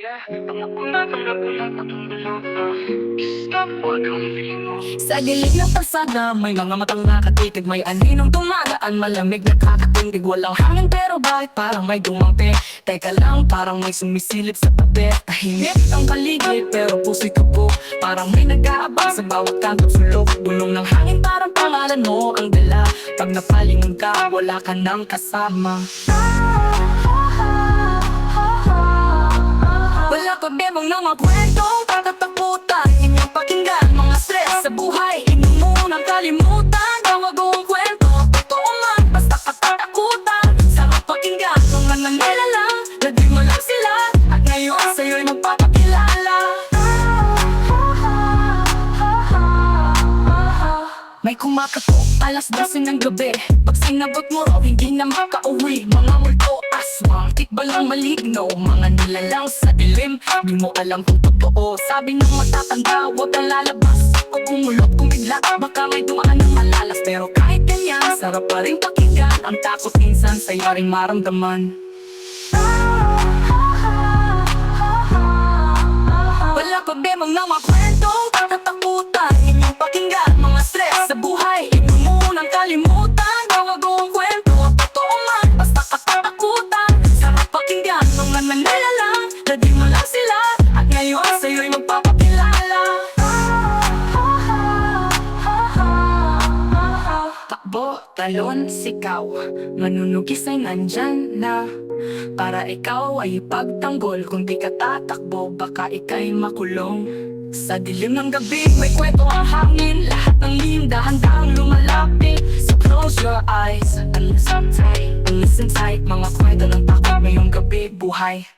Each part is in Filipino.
Sa gilid ng kalsada, may mga matang nakatitig. May aninong dumadaan, malamig nakakatindig. Walang hangin pero bakit parang may dumangte? Teka lang, parang may sumisilip sa tabi. Tahimik ang paligid pero puso'y tupo. Parang may nag-aabang sa bawat kanto't sulok. Bulong ng hangin parang pangalan mo ang dala. Pag napalingon ka, wala ka nang kasama. Wala pa bebang ng mga kwentong patatakutan. Inyong pakinggan mga stress sa buhay. Inyong munang kalimutan. Tawag ko ang kwento, totoo man, basta katatakutan. Sarap pakinggan, mga nangyaylang na di mo lang sila. At ngayon sa'yo'y magpapakilala. May kumakatok, alas 12 ng gabi. Pag sinagot mo raw, hindi na makauwi. Mga multo, aswang, tikbalang maligno. Mga nilalang sa dilim, di mo alam kung totoo. Sabi ng matatanda, huwag kang lalabas. Pag umulot, kumigla, baka may dumaan ng malalas. Pero kahit ganyan, sarap pa rin pakinggan. Ang takot minsan, sa'yo rin maramdaman. Wala pa bemang ng mga kwentong patatakutan. Inyong pakinggan, mga stress sa buhay. Inyong munang kalimutan. Tawag ko ang kwento, totoo man, basta katatakutan. Sarap pakinggan, mga nangyaylang na di mo lang sila. At ngayon sa'yo'y magpapakilala. Takbo, talon, sikaw, manunugis ay nandyan na. Para ikaw ay ipagtanggol. Kung di ka tatakbo, baka ika'y makulong. Sa dilim ng gabi, may kwento ang hangin. Lahat ng lihim dahan-dahang lumalapit. So close your eyes and listen tight, and listen tight. Mga kwento ng takot ngayong gabi, buhay.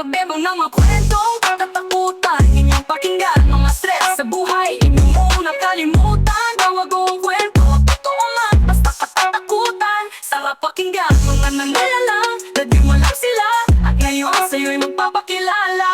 Bebang ng mga kwentong patatakutan. Inyong pakinggan, mga stress sa buhay. Inyong munang kalimutan. Tawag ko ang kwento, totoo man, basta katatakutan. Sarap pakinggan, mga nangyaylang na di mo lang sila. At ngayon sa'yo'y magpapakilala.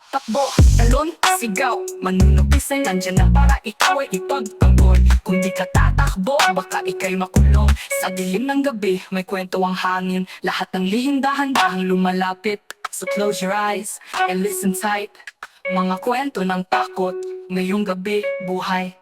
Takbo, talon, sigaw, manunugis ay nandyan na para ikaw ay ipagtanggol. Kung di ka tatakbo, baka ika'y makulong. Sa dilim ng gabi, may kwento ang hangin. Lahat ng lihim dahan-dahang lumalapit. So close your eyes and listen tight. Mga kwento ng takot ngayong gabi, buhay.